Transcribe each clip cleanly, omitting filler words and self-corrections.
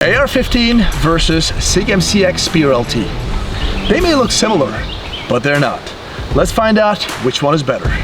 AR-15 versus SIG MCX Spear LT. They may look similar, but they're not. Let's find out which one is better.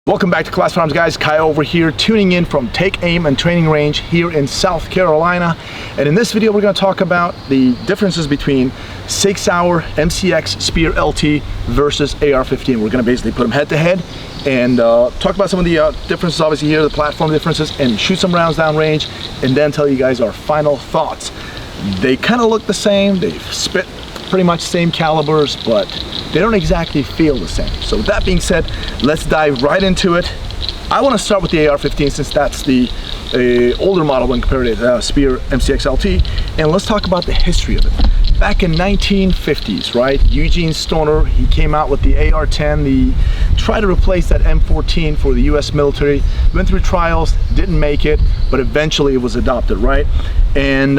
Welcome back to Class Firearms, guys. Kai over here, tuning in from Take Aim and Training Range here in South Carolina. And in this video, we're going to talk about the differences between SIG Sauer MCX Spear LT versus AR-15. We're going to basically put them head to head and talk about some of the differences, obviously here, the platform differences, and shoot some rounds down range, and then tell you guys our final thoughts. They kind of look the same. They spit pretty much same calibers, but they don't exactly feel the same. So with that being said, let's dive right into it. I want to start with the AR-15 since that's the older model when compared to Spear MCX LT, and let's talk about the history of it. Back in 1950s, right? Eugene Stoner, he came out with the AR-10, tried to replace that M14 for the US military, went through trials, didn't make it, but eventually it was adopted, right? And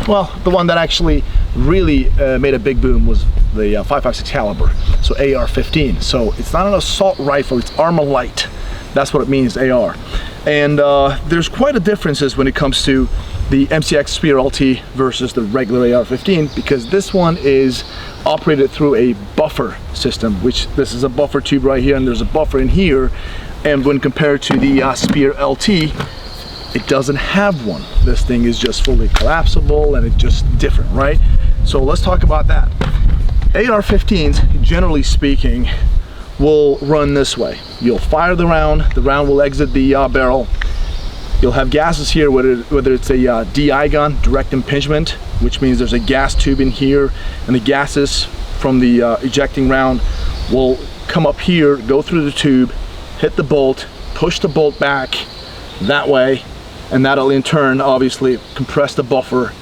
well, the one that actually really made a big boom was the 5.56 caliber, so AR-15. So it's not an assault rifle, it's armor light. That's what it means, AR. And there's quite a differences when it comes to the MCX Spear LT versus the regular AR-15, because this one is operated through a buffer system, which this is a buffer tube right here, and there's a buffer in here. And when compared to the Spear LT, it doesn't have one. This thing is just fully collapsible and it's just different, right? So let's talk about that. AR-15s, generally speaking, will run this way. You'll fire the round will exit the barrel. You'll have gases here, whether it's a DI gun, direct impingement, which means there's a gas tube in here, and the gases from the ejecting round will come up here, go through the tube, hit the bolt, push the bolt back that way, and that'll in turn obviously compress the buffer,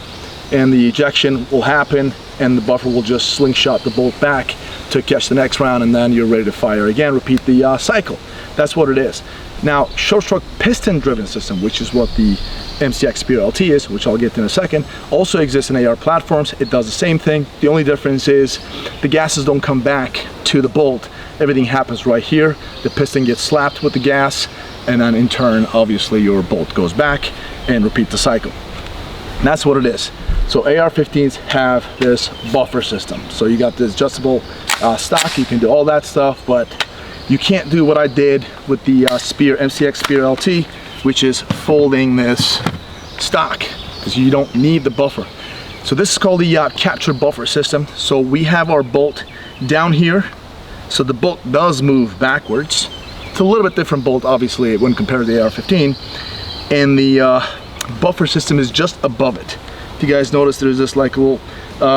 and the ejection will happen and the buffer will just slingshot the bolt back to catch the next round, and then you're ready to fire again. Repeat the cycle. That's what it is. Now, short stroke piston driven system, which is what the MCX Spear LT is, which I'll get to in a second, also exists in AR platforms. It does the same thing. The only difference is the gases don't come back to the bolt. Everything happens right here. The piston gets slapped with the gas, and then in turn, obviously, your bolt goes back, and repeat the cycle. And that's what it is. So AR-15s have this buffer system. So you got this adjustable stock, you can do all that stuff, but you can't do what I did with the Spear MCX Spear LT, which is folding this stock, because you don't need the buffer. So this is called the capture buffer system. So we have our bolt down here, so the bolt does move backwards. It's a little bit different bolt, obviously, when compared to the AR-15, and the buffer system is just above it. If you guys notice, there's this like little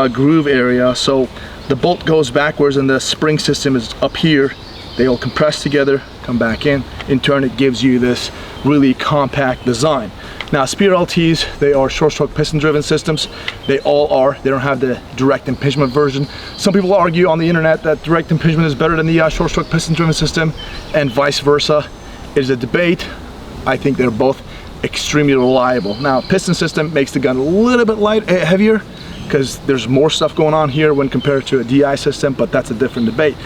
groove area, so the bolt goes backwards and the spring system is up here. They all compress together, come back in. In turn, it gives you this really compact design. Now, Spear LTs, they are short stroke piston driven systems. They all are. They don't have the direct impingement version. Some people argue on the internet that direct impingement is better than the short stroke piston driven system, and vice versa. It is a debate. I think they're both extremely reliable. Now, piston system makes the gun a little bit heavier, because there's more stuff going on here when compared to a DI system, but that's a different debate.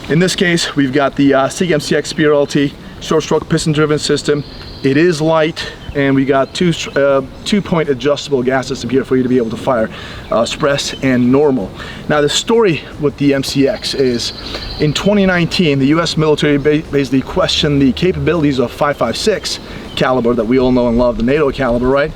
In this case, we've got the SIG MCX Spear LT short stroke piston driven system. It is light, and we got two-point adjustable gas system here for you to be able to fire express and normal. Now, the story with the MCX is in 2019, the US military basically questioned the capabilities of 5.56 caliber that we all know and love, the NATO caliber, right?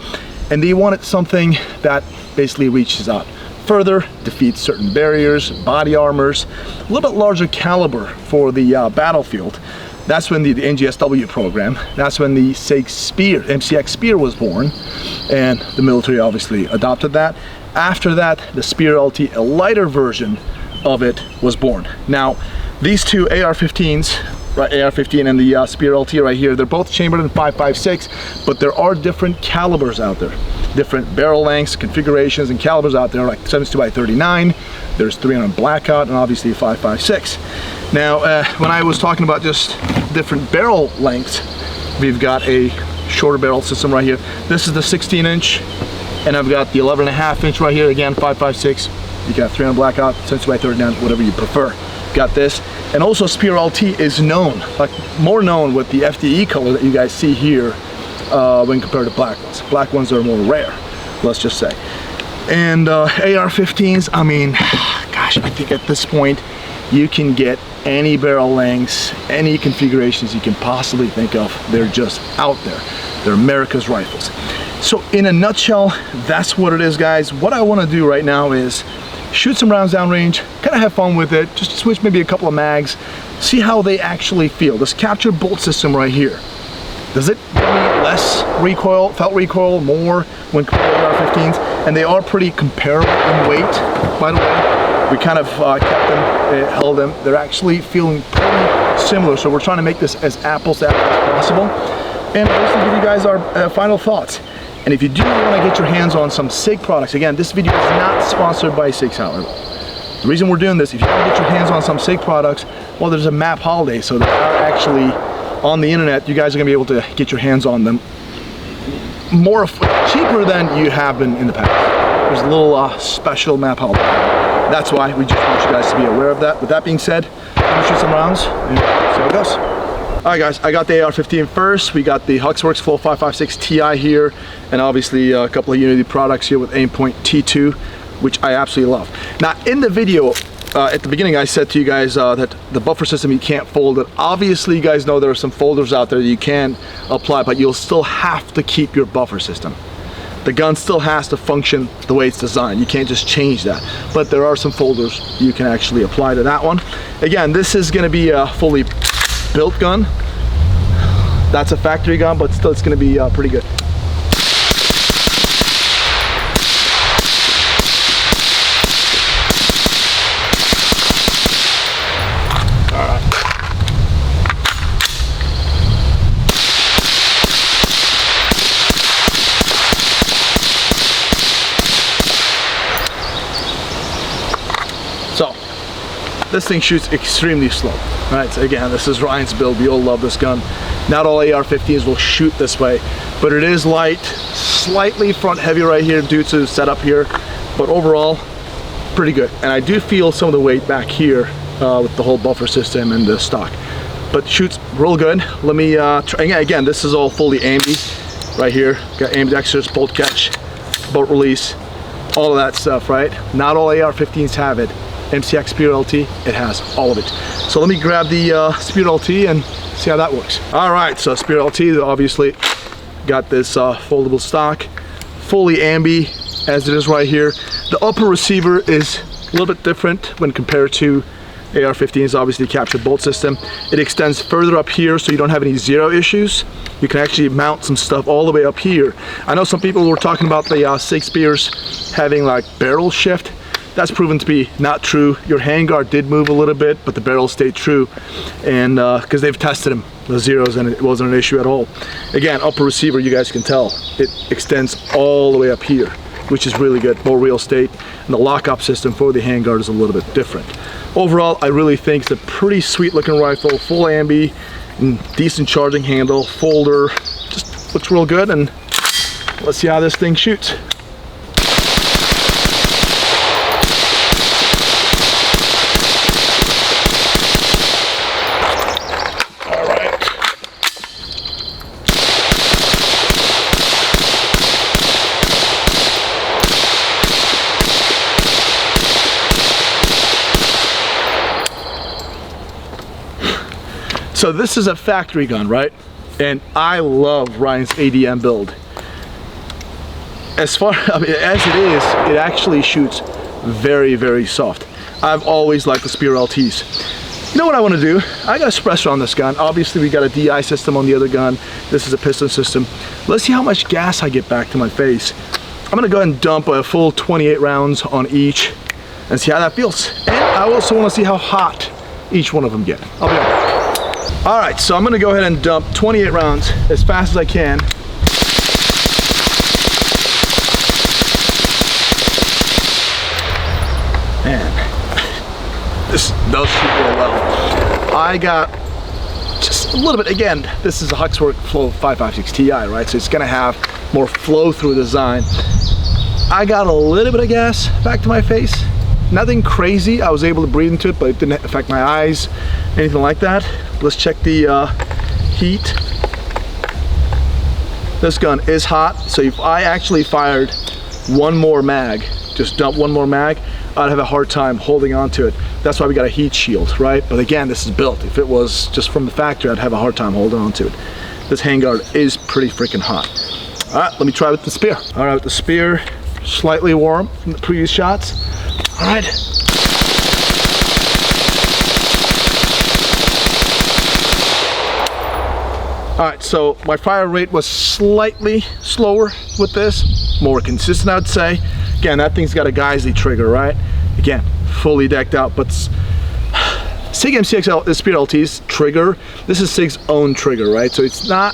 And they wanted something that basically reaches out further, defeats certain barriers, body armors, a little bit larger caliber for the battlefield. That's when the NGSW program, that's when the SIG Spear, MCX Spear was born, and the military obviously adopted that. After that, the Spear LT, a lighter version of it, was born. Now, these two AR-15s, right, AR-15 and the Spear LT right here, they're both chambered in 5.56, but there are different calibers out there. Different barrel lengths, configurations, and calibers out there, like 72x39, there's 300 blackout, and obviously 5.56. Now, when I was talking about just different barrel lengths, we've got a shorter barrel system right here. This is the 16-inch And I've got the 11.5 inch right here, again, 5.56. You got 300 blackout, 72x39, whatever you prefer. Got this. And also Spear LT is known, like more known with the FDE color that you guys see here when compared to black ones. Black ones are more rare, let's just say. And AR-15s, I mean, gosh, I think at this point, you can get any barrel lengths, any configurations you can possibly think of. They're just out there. They're America's rifles. So in a nutshell, that's what it is, guys. What I want to do right now is shoot some rounds downrange, kind of have fun with it, just switch maybe a couple of mags, see how they actually feel. This capture bolt system right here, does it give me less recoil, felt recoil, more when compared to AR-15s? And they are pretty comparable in weight, by the way. We kind of kept them, held them. They're actually feeling pretty similar, so we're trying to make this as apples to apples as possible. And also give you guys our final thoughts. And if you do want to get your hands on some SIG products, again, this video is not sponsored by SIG Sauer. The reason we're doing this, if you want to get your hands on some SIG products, well, there's a MAP holiday, so they are actually on the internet. You guys are going to be able to get your hands on them more cheaper than you have been in the past. There's a little special MAP holiday. That's why we just want you guys to be aware of that. With that being said, I'm gonna shoot some rounds and see how it goes. All right, guys, I got the AR-15 first. We got the Huxworks Flow 5.56 Ti here, and obviously a couple of Unity products here with Aimpoint T2, which I absolutely love. Now, in the video, at the beginning, I said to you guys that the buffer system, you can't fold it. Obviously, you guys know there are some folders out there that you can apply, but you'll still have to keep your buffer system. The gun still has to function the way it's designed. You can't just change that. But there are some folders you can actually apply to that one. Again, this is gonna be a fully built gun. That's a factory gun, but still it's gonna be pretty good. So, this thing shoots extremely slow, right? So again, this is Ryan's build. We all love this gun. Not all AR-15s will shoot this way, but it is light, slightly front heavy right here due to setup here, but overall, pretty good. And I do feel some of the weight back here with the whole buffer system and the stock, but shoots real good. Let me try. Again, this is all fully ambi right here. Got ambidextrous, bolt catch, bolt release, all of that stuff, right? Not all AR-15s have it. MCX Spear LT, it has all of it. So let me grab the Spear LT and see how that works. All right, so Spear LT obviously got this foldable stock, fully ambi as it is right here. The upper receiver is a little bit different when compared to AR-15's, obviously captured bolt system. It extends further up here so you don't have any zero issues. You can actually mount some stuff all the way up here. I know some people were talking about the SIG Spears having like barrel shift. That's proven to be not true. Your handguard did move a little bit, but the barrel stayed true. And because they've tested them, the zeros, and it wasn't an issue at all. Again, upper receiver, you guys can tell, it extends all the way up here, which is really good, more real estate. And the lock-up system for the handguard is a little bit different. Overall, I really think it's a pretty sweet looking rifle, full ambi, and decent charging handle, folder, just looks real good. And let's see how this thing shoots. So this is a factory gun, right? And I love Ryan's ADM build. As far as it is, it actually shoots very, very soft. I've always liked the Spear LTs. You know what I want to do? I got a suppressor on this gun. Obviously we got a DI system on the other gun. This is a piston system. Let's see how much gas I get back to my face. I'm gonna go ahead and dump a full 28 rounds on each and see how that feels. And I also want to see how hot each one of them get. I'll be right back. All right, so I'm gonna go ahead and dump 28 rounds as fast as I can. Man, this does shoot real well. I got just a little bit, again, this is a Huxworks Flow 5.56 Ti, right? So it's gonna have more flow through design. I got a little bit of gas back to my face. Nothing crazy. I was able to breathe into it, but it didn't affect my eyes, anything like that. Let's check the heat. This gun is hot, so if I actually fired one more mag, just dump one more mag, I'd have a hard time holding on to it. That's why we got a heat shield, right? But again, this is built. If it was just from the factory, I'd have a hard time holding on to it. This handguard is pretty freaking hot. All right, let me try with the Spear. All right, with the Spear, slightly warm from the previous shots. All right. All right, so my fire rate was slightly slower with this, more consistent, I'd say. Again, that thing's got a Geisley trigger, right? Again, fully decked out, but SIG MCX Spear LT's trigger, this is SIG's own trigger, right? So it's not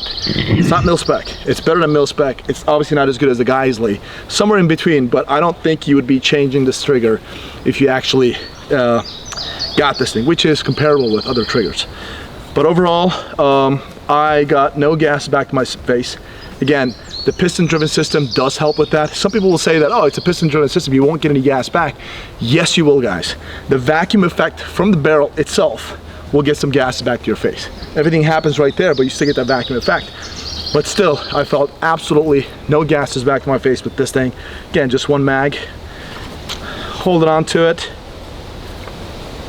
mil-spec. It's better than mil-spec. It's obviously not as good as the Geisley. Somewhere in between, but I don't think you would be changing this trigger if you actually got this thing, which is comparable with other triggers. But overall, I got no gas back to my face. Again, the piston-driven system does help with that. Some people will say that, oh, it's a piston-driven system, you won't get any gas back. Yes, you will, guys. The vacuum effect from the barrel itself will get some gas back to your face. Everything happens right there, but you still get that vacuum effect. But still, I felt absolutely no gases back to my face with this thing. Again, just one mag. Holding on to it.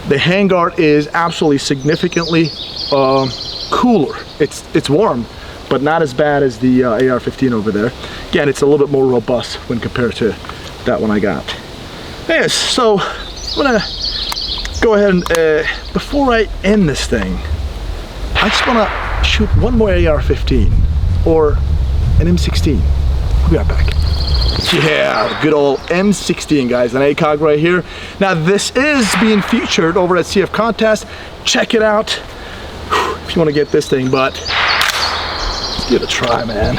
The handguard is absolutely significantly cooler. It's warm, but not as bad as the AR-15 over there. Again, it's a little bit more robust when compared to that one I got. Yes, so I'm gonna go ahead and, before I end this thing, I just wanna shoot one more AR-15 or an M16. We'll be right back. Yeah, good old M16, guys, an ACOG right here. Now this is being featured over at CF Contest. Check it out if you want to get this thing, but let's give it a try, man.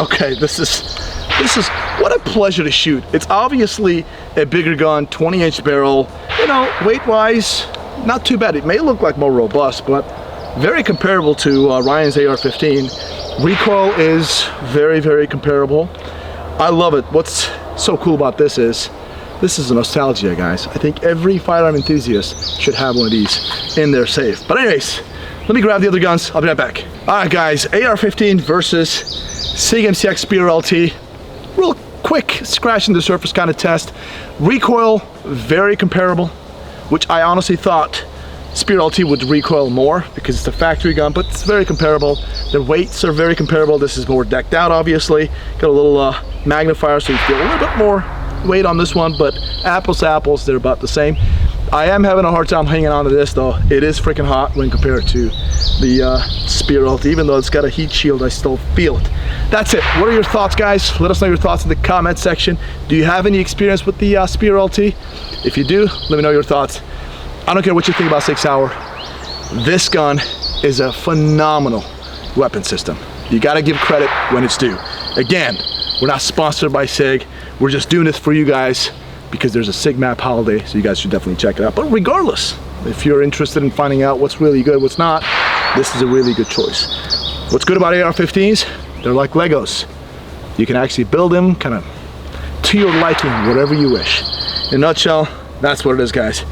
Okay, this is what a pleasure to shoot. It's obviously a bigger gun, 20-inch barrel. You know, weight-wise, not too bad. It may look like more robust, but very comparable to Ryan's AR-15. Recoil is very, very comparable. I love it. What's so cool about this is a nostalgia, guys. I think every firearm enthusiast should have one of these in their safe. But anyways, let me grab the other guns. I'll be right back. All right, guys, AR-15 versus SIG MCX Spear LT. Real quick, scratching the surface kind of test. Recoil, very comparable, which I honestly thought Spear LT would recoil more because it's a factory gun, but it's very comparable. The weights are very comparable. This is more decked out, obviously. Got a little magnifier, so you feel a little bit more weight on this one, but apples to apples, they're about the same. I am having a hard time hanging on to this, though. It is freaking hot when compared to the Spear LT. Even though it's got a heat shield, I still feel it. That's it. What are your thoughts, guys? Let us know your thoughts in the comment section. Do you have any experience with the Spear LT? If you do, let me know your thoughts. I don't care what you think about 6 Hour. This gun is a phenomenal weapon system. You gotta give credit when it's due. Again, we're not sponsored by SIG. We're just doing this for you guys because there's a SIG map holiday, so you guys should definitely check it out. But regardless, if you're interested in finding out what's really good, what's not, this is a really good choice. What's good about AR-15s? They're like Legos. You can actually build them kind of to your liking, whatever you wish. In a nutshell, that's what it is, guys.